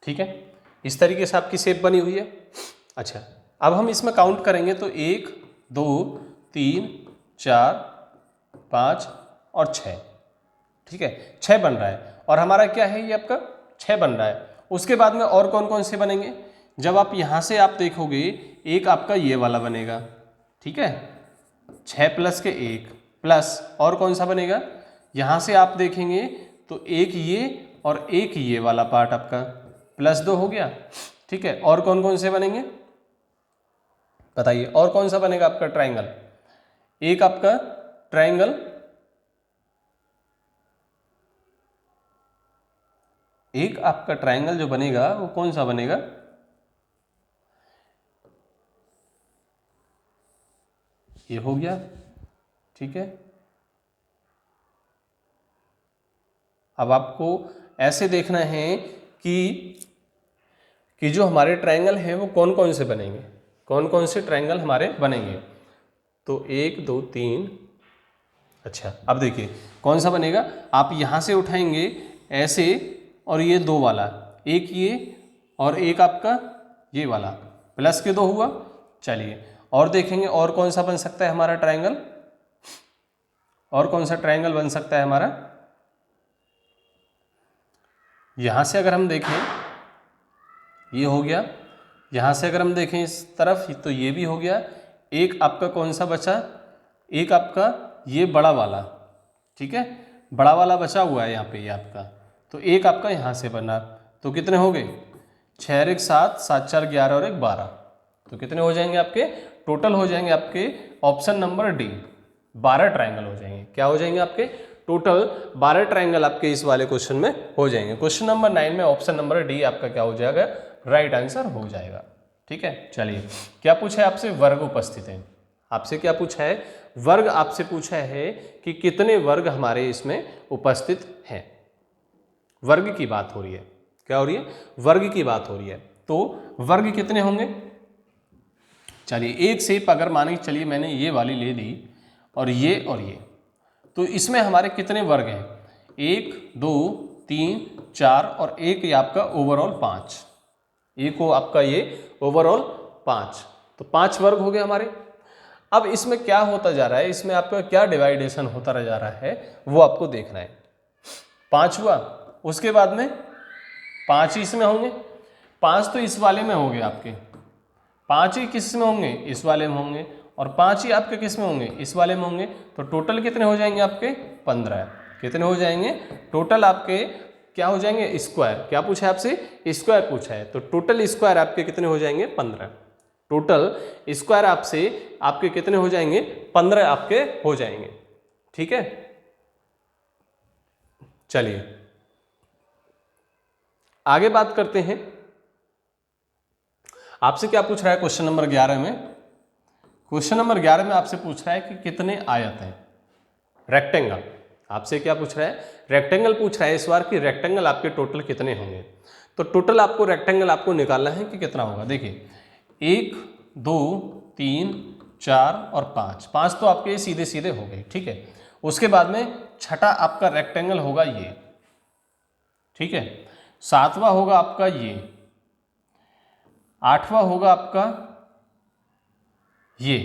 ठीक है, इस तरीके से आपकी शेप बनी हुई है। अच्छा, अब हम इसमें काउंट करेंगे तो 1 2 3 4 5 और 6, ठीक है, 6 बन रहा है। और हमारा क्या है, ये आपका 6 बन रहा है। उसके बाद में और कौन कौन से बनेंगे, जब आप यहाँ से आप देखोगे एक आपका ये वाला बनेगा, ठीक है, 6 प्लस के 1 प्लस और कौन सा बनेगा, यहाँ से आप देखेंगे तो एक ये और एक ये वाला पार्ट आपका +2 हो गया, ठीक है। और कौन कौन से बनेंगे बताइए, और कौन सा बनेगा आपका ट्राइंगल, एक आपका ट्राइंगल, एक आपका ट्राइंगल जो बनेगा वो कौन सा बनेगा, ये हो गया, ठीक है। अब आपको ऐसे देखना है कि जो हमारे ट्रायंगल हैं वो कौन कौन से बनेंगे, कौन कौन से ट्रायंगल हमारे बनेंगे। तो 1 2 3, अच्छा अब देखिए कौन सा बनेगा, आप यहाँ से उठाएंगे ऐसे और ये 2 वाला, एक ये और एक आपका ये वाला, प्लस के 2 हुआ। चलिए और देखेंगे और कौन सा बन सकता है हमारा ट्रायंगल, और कौन सा ट्रायंगल बन सकता है हमारा। यहाँ से अगर हम देखें ये हो गया, यहाँ से अगर हम देखें इस तरफ तो ये भी हो गया। एक आपका कौन सा बचा, एक आपका ये बड़ा वाला, ठीक है, बड़ा वाला बचा हुआ है यहाँ पे ये आपका, तो एक आपका यहाँ से बना। तो कितने हो गए, 6 और 1 7, 7 4 11 और 1 12, तो कितने हो जाएंगे आपके, टोटल हो जाएंगे आपके ऑप्शन नंबर डी 12 ट्रायंगल हो जाएंगे। क्या हो जाएंगे आपके, टोटल 12 ट्रायंगल आपके इस वाले क्वेश्चन में हो जाएंगे। क्वेश्चन नंबर 9 में ऑप्शन नंबर डी आपका क्या हो जाएगा, राइट आंसर हो जाएगा। ठीक है, चलिए क्या पूछा है आपसे, वर्ग उपस्थित है। आपसे क्या पूछा है, वर्ग आपसे पूछा है कि कितने वर्ग हमारे इसमें उपस्थित हैं। वर्ग की बात हो रही है, क्या हो रही है, वर्ग की बात हो रही है। तो वर्ग कितने होंगे, चलिए एक शेप अगर माने चलिए मैंने ये वाली ले दी और ये, तो इसमें हमारे कितने वर्ग हैं, 1 2 3 4 और एक ये आपका ओवरऑल 5, एक हो आपका ये ओवरऑल 5, तो 5 वर्ग हो गए हमारे। अब इसमें क्या होता जा रहा है, इसमें आपका क्या डिवाइडेशन होता जा रहा है वो आपको देखना है। 5 हुआ, उसके बाद में 5 इसमें होंगे, 5 तो इस वाले में हो गए आपके, 5 ही किस में होंगे, इस वाले में होंगे, और 5 ही आपके किस में होंगे, इस वाले में होंगे। तो टोटल कितने हो जाएंगे आपके, 15। कितने हो जाएंगे टोटल आपके, क्या हो जाएंगे, स्क्वायर। क्या पूछा है आपसे, स्क्वायर पूछा है, तो टोटल स्क्वायर आपके कितने हो जाएंगे, 15। टोटल स्क्वायर आपसे आपके कितने हो जाएंगे, 15 आपके हो जाएंगे। ठीक है, चलिए आगे बात करते हैं। आपसे क्या पूछ रहा है क्वेश्चन नंबर 11 में, क्वेश्चन नंबर 11 में आपसे पूछ रहा है कि कितने आयत हैं, रेक्टेंगल। आपसे क्या पूछ रहा है, रेक्टेंगल पूछ रहा है इस बार कि रेक्टेंगल आपके टोटल कितने होंगे। तो टोटल आपको रेक्टेंगल आपको निकालना है कि कितना होगा। देखिए 1 2 3 4 और 5, 5 तो आपके सीधे सीधे हो गए। ठीक है, उसके बाद में छठा आपका रेक्टेंगल होगा ये, ठीक है, 7वां होगा आपका ये, 8वां होगा आपका ये,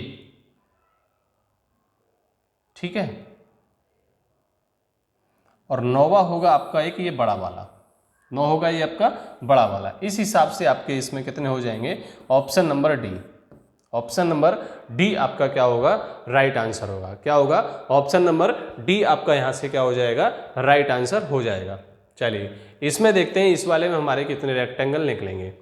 ठीक है, और 9वां होगा आपका एक ये बड़ा वाला, 9 होगा ये आपका बड़ा वाला। इस हिसाब से आपके इसमें कितने हो जाएंगे, option number D, option number D आपका क्या होगा, राइट आंसर होगा। क्या होगा, ऑप्शन नंबर डी आपका यहां से क्या हो जाएगा, राइट आंसर हो जाएगा। चलिए इसमें देखते हैं इस वाले में हमारे कितने रेक्टेंगल निकलेंगे।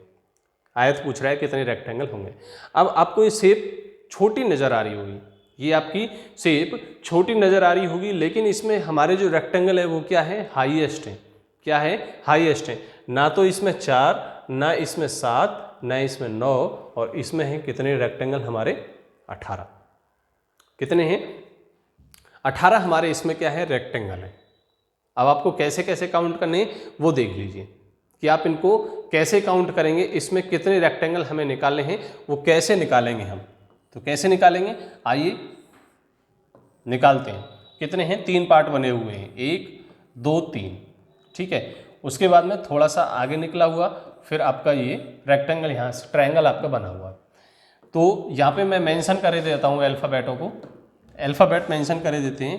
आयत पूछ रहा है कितने रेक्टेंगल होंगे। अब आपको ये शेप छोटी नजर आ रही होगी, ये आपकी शेप छोटी नजर आ रही होगी, लेकिन इसमें हमारे जो रेक्टेंगल है वो क्या है, हाईएस्ट है। क्या है, हाईएस्ट है। ना तो इसमें 4, ना इसमें 7, ना इसमें 9, और इसमें है कितने रेक्टेंगल हमारे, 18। कितने हैं, 18 हमारे इसमें क्या है, रेक्टेंगल है। अब आपको कैसे कैसे काउंट करने वो देख लीजिए कि आप इनको कैसे काउंट करेंगे, इसमें कितने रेक्टेंगल हमें निकालने हैं वो कैसे निकालेंगे हम। तो कैसे निकालेंगे, आइए निकालते हैं। कितने हैं, 3 पार्ट बने हुए हैं, 1 2 3, ठीक है। उसके बाद में थोड़ा सा आगे निकला हुआ फिर आपका ये रेक्टेंगल यहाँ से ट्रायंगल आपका बना हुआ है। तो यहाँ पे मैं मेंशन कर देता हूँ अल्फ़ाबेटों को, अल्फ़ाबेट मेंशन कर देते हैं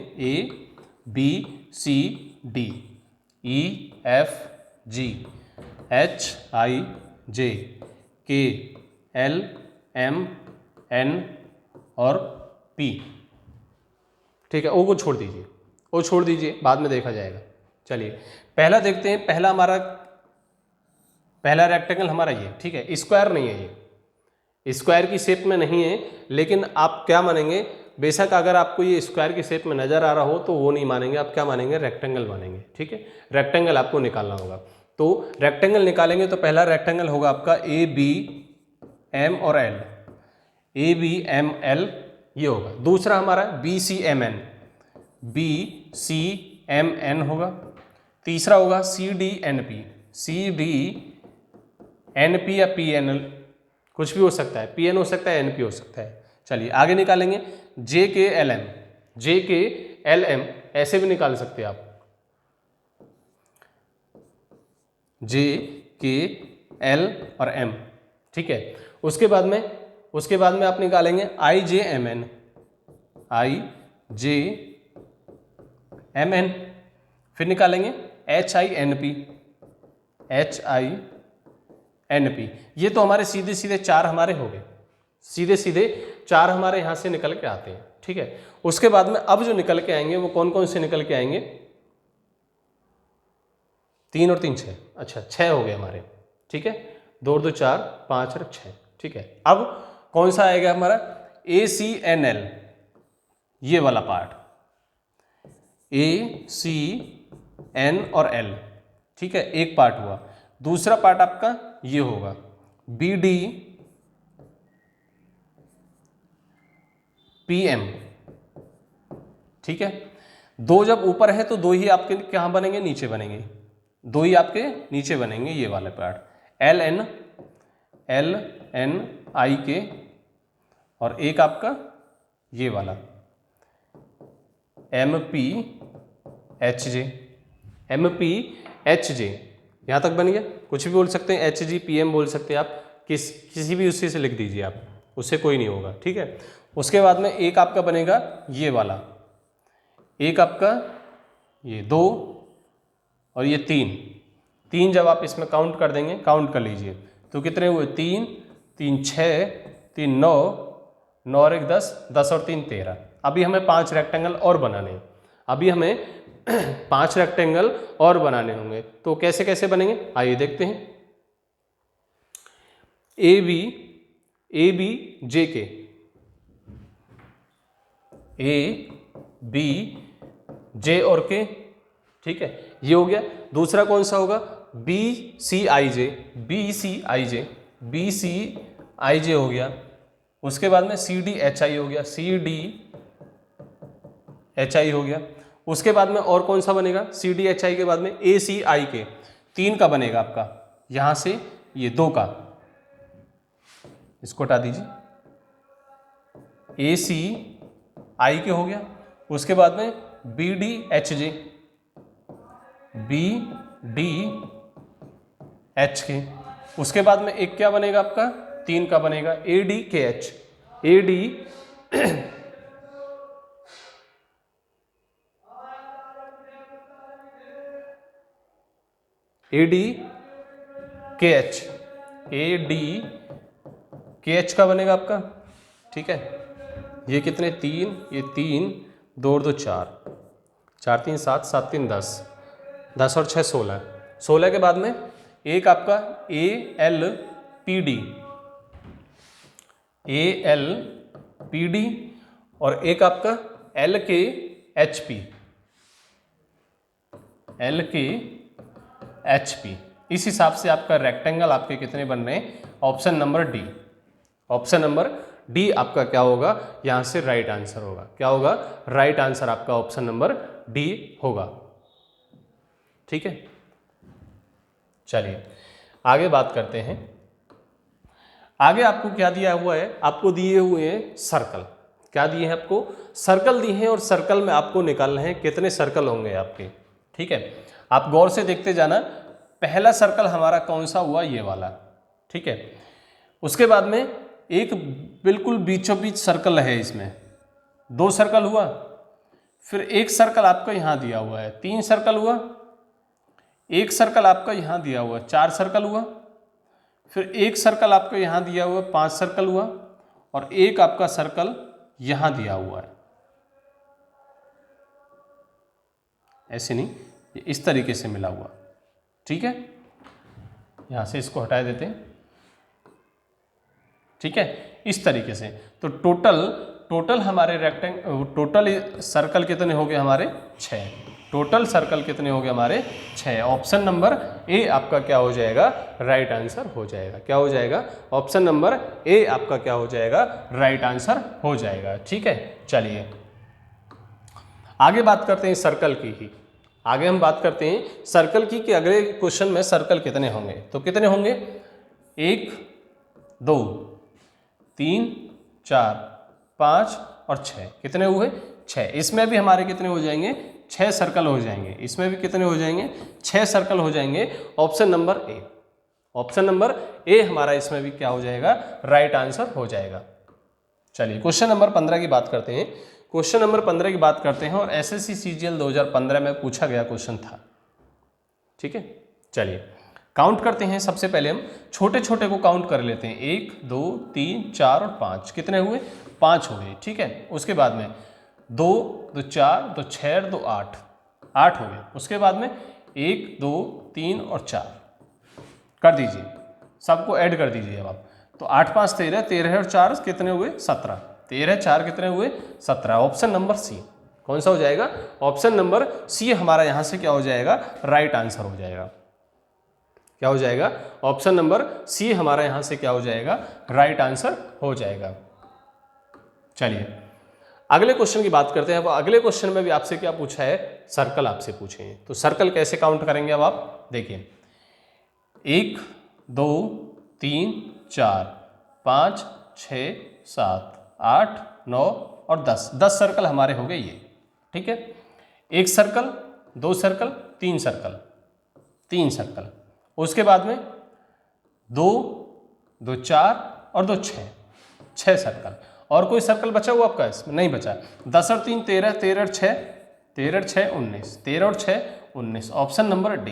ABCD EFGHIJKLMN और P। ठीक है, ओ को छोड़ दीजिए, ओ छोड़ दीजिए, बाद में देखा जाएगा। चलिए पहला देखते हैं, पहला रेक्टेंगल हमारा ये, ठीक है, स्क्वायर नहीं है, ये स्क्वायर की शेप में नहीं है, लेकिन आप क्या मानेंगे, बेशक अगर आपको ये स्क्वायर की शेप में नजर आ रहा हो तो वो नहीं मानेंगे, आप क्या मानेंगे, रेक्टेंगल मानेंगे। ठीक है, रेक्टेंगल आपको निकालना होगा। तो रेक्टेंगल निकालेंगे तो पहला रेक्टेंगल होगा आपका ABM और L, ABML ये होगा। दूसरा हमारा BCMN होगा। तीसरा होगा CDNP या PNL, कुछ भी हो सकता है, PN हो सकता है, NP हो सकता है। चलिए आगे निकालेंगे JKLM ऐसे भी निकाल सकते हैं आप, JKL और M। ठीक है, उसके बाद में आप निकालेंगे IJMN, फिर निकालेंगे HINP। ये तो हमारे सीधे सीधे चार हमारे हो गए, सीधे सीधे चार हमारे यहाँ से निकल के आते हैं। ठीक है, उसके बाद में अब जो निकल के आएंगे वो कौन कौन से निकल के आएंगे, 3 और 3 6, अच्छा 6 हो गए हमारे। ठीक है, 2 और 2 4, 5 और 6। ठीक है, अब कौन सा आएगा हमारा ACNL, ये वाला पार्ट ACN और L। ठीक है, एक पार्ट हुआ। दूसरा पार्ट आपका ये होगा BDPM। ठीक है, दो जब ऊपर है तो दो ही आपके कहाँ बनेंगे, नीचे बनेंगे, दो ही आपके नीचे बनेंगे, ये वाले पार्ट LNIK और एक आपका ये वाला MPHJ। यहाँ तक बन गया, कुछ भी बोल सकते हैं, HGPM बोल सकते हैं आप, किसी भी उसी से लिख दीजिए आप, उससे कोई नहीं होगा। ठीक है, उसके बाद में एक आपका बनेगा ये वाला, एक आपका ये 2 और ये 3 जब आप इसमें काउंट कर देंगे, काउंट कर लीजिए तो कितने हुए, 3 3 6 3 9 9 और 1 10, 10 और 3 13। अभी हमें 5 रेक्टेंगल और बनाने हैं, अभी हमें 5 रेक्टेंगल और बनाने होंगे। तो कैसे कैसे बनेंगे आइए देखते हैं। ABJK, ABJ और K। ठीक है, ये हो गया। दूसरा कौन सा होगा, BCIJ हो गया। उसके बाद में CDHI हो गया, CDHI हो गया। उसके बाद में और कौन सा बनेगा, CDHI के बाद में ACIK, 3 का बनेगा आपका, यहां से ये 2 का, इसको हटा दीजिए, ACIK हो गया। उसके बाद में BDHJ, BDHK। उसके बाद में एक क्या बनेगा आपका, 3 का बनेगा, ADKH, ADKH का बनेगा आपका। ठीक है, ये कितने, 3, ये 3, 2 और 2 4, 4 3 7, 7 3 10, 10 और 6 16, 16 के बाद में एक आपका ALPD और एक आपका LKHP। इस हिसाब से आपका रेक्टेंगल आपके कितने बन रहे हैं, option number D. Option number D आपका क्या होगा, यहां से राइट आंसर होगा। क्या होगा, राइट आंसर आपका ऑप्शन नंबर डी होगा। ठीक है, चलिए आगे बात करते हैं। आगे आपको क्या दिया हुआ है, आपको दिए हुए हैं सर्कल। क्या दिए हैं आपको, सर्कल दिए हैं, और सर्कल में आपको निकालना है कितने सर्कल होंगे आपके। ठीक है, आप गौर से देखते जाना, पहला सर्कल हमारा कौन सा हुआ, ये वाला, ठीक है। उसके बाद में एक बिल्कुल बीचों बीच सर्कल है, इसमें 2 सर्कल हुआ, फिर एक सर्कल आपका यहाँ दिया हुआ है, 3 सर्कल हुआ, एक सर्कल आपका यहाँ दिया हुआ है, 4 सर्कल हुआ, फिर एक सर्कल आपका यहाँ दिया हुआ है, 5 सर्कल हुआ, और एक आपका सर्कल यहाँ दिया हुआ है। ऐसे नहीं, ये इस तरीके से मिला हुआ, ठीक है। यहाँ से इसको हटा देते हैं, ठीक है, इस तरीके से। तो टोटल हमारे टोटल सर्कल कितने हो गए हमारे, 6। टोटल सर्कल कितने हो गए हमारे, 6। ऑप्शन नंबर ए आपका क्या हो जाएगा, राइट आंसर हो जाएगा। क्या हो जाएगा, ऑप्शन नंबर ए आपका क्या हो जाएगा, राइट आंसर हो जाएगा, ठीक है। चलिए आगे बात करते हैं सर्कल की ही। आगे हम बात करते हैं सर्कल की कि अगले क्वेश्चन में सर्कल कितने होंगे। तो कितने होंगे, 1 2 3 4 5 और 6। कितने हुए, 6। इसमें भी हमारे कितने हो जाएंगे, 6 सर्कल हो जाएंगे। इसमें भी कितने हो जाएंगे, 6 सर्कल हो जाएंगे। Option number A, option number A हमारा इसमें भी क्या हो जाएगा, राइट आंसर हो जाएगा। चलिए क्वेश्चन नंबर 15 की बात करते हैं। क्वेश्चन नंबर 15 की बात करते हैं और एसएससी सीजीएल 2015 में पूछा गया क्वेश्चन था, ठीक है। चलिए काउंट करते हैं। सबसे पहले हम छोटे छोटे को काउंट कर लेते हैं, 1 2 3 4 और 5। कितने हुए, 5 हो गए, ठीक है। उसके बाद में 2 2 4 2 6 और 2 8, 8 हो गए। उसके बाद में 1 2 3 और 4 कर दीजिए, सबको ऐड कर दीजिए अब आप। तो 8 5 13, 13 और 4 कितने हुए, 17। 13 4 कितने हुए, 17। ऑप्शन नंबर सी कौन सा हो जाएगा, ऑप्शन नंबर सी हमारा यहाँ से क्या हो जाएगा, राइट आंसर हो जाएगा। क्या हो जाएगा, ऑप्शन नंबर सी हमारा यहाँ से क्या हो जाएगा, राइट आंसर हो जाएगा। चलिए अगले क्वेश्चन की बात करते हैं। अब अगले क्वेश्चन में भी आपसे क्या पूछा है, सर्कल आपसे पूछे हैं। तो सर्कल कैसे काउंट करेंगे अब आप देखिए, 1 2 3 4 5 6 7 8 9 और 10। 10 सर्कल हमारे हो गए ये, ठीक है। 1 सर्कल, 2 सर्कल, 3 सर्कल, 3 सर्कल। उसके बाद में 2 2 4 और 2 6, 6 सर्कल। और कोई सर्कल बचा हुआ आपका, इसमें नहीं बचा। 10 और 3 13, 13 और 6, 13 और 6 19, 13 और 6 19। ऑप्शन नंबर डी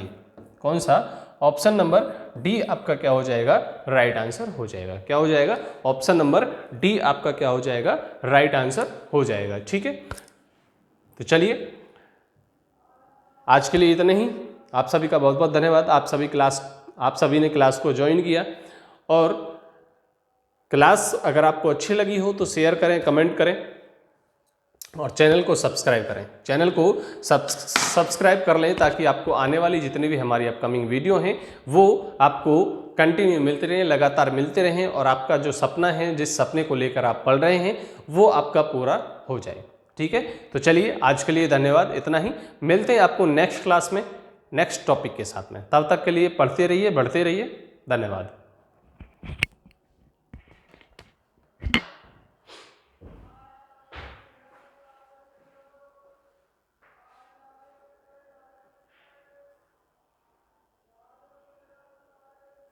कौन सा, ऑप्शन नंबर डी आपका क्या हो जाएगा, राइट आंसर हो जाएगा। क्या हो जाएगा, ऑप्शन नंबर डी आपका क्या हो जाएगा, राइट आंसर हो जाएगा, ठीक है। तो चलिए आज के लिए इतना ही। आप सभी का बहुत बहुत धन्यवाद। आप सभी ने क्लास को ज्वाइन किया, और क्लास अगर आपको अच्छी लगी हो तो शेयर करें, कमेंट करें और चैनल को सब्सक्राइब करें। चैनल को सब्सक्राइब कर लें ताकि आपको आने वाली जितनी भी हमारी अपकमिंग वीडियो हैं वो आपको कंटिन्यू मिलते रहें, लगातार मिलते रहें, और आपका जो सपना है, जिस सपने को लेकर आप पढ़ रहे हैं, वो आपका पूरा हो जाए, ठीक है। तो चलिए आज के लिए धन्यवाद, इतना ही। मिलते हैं आपको नेक्स्ट क्लास में नेक्स्ट टॉपिक के साथ में। तब तक के लिए पढ़ते रहिए, बढ़ते रहिए। धन्यवाद।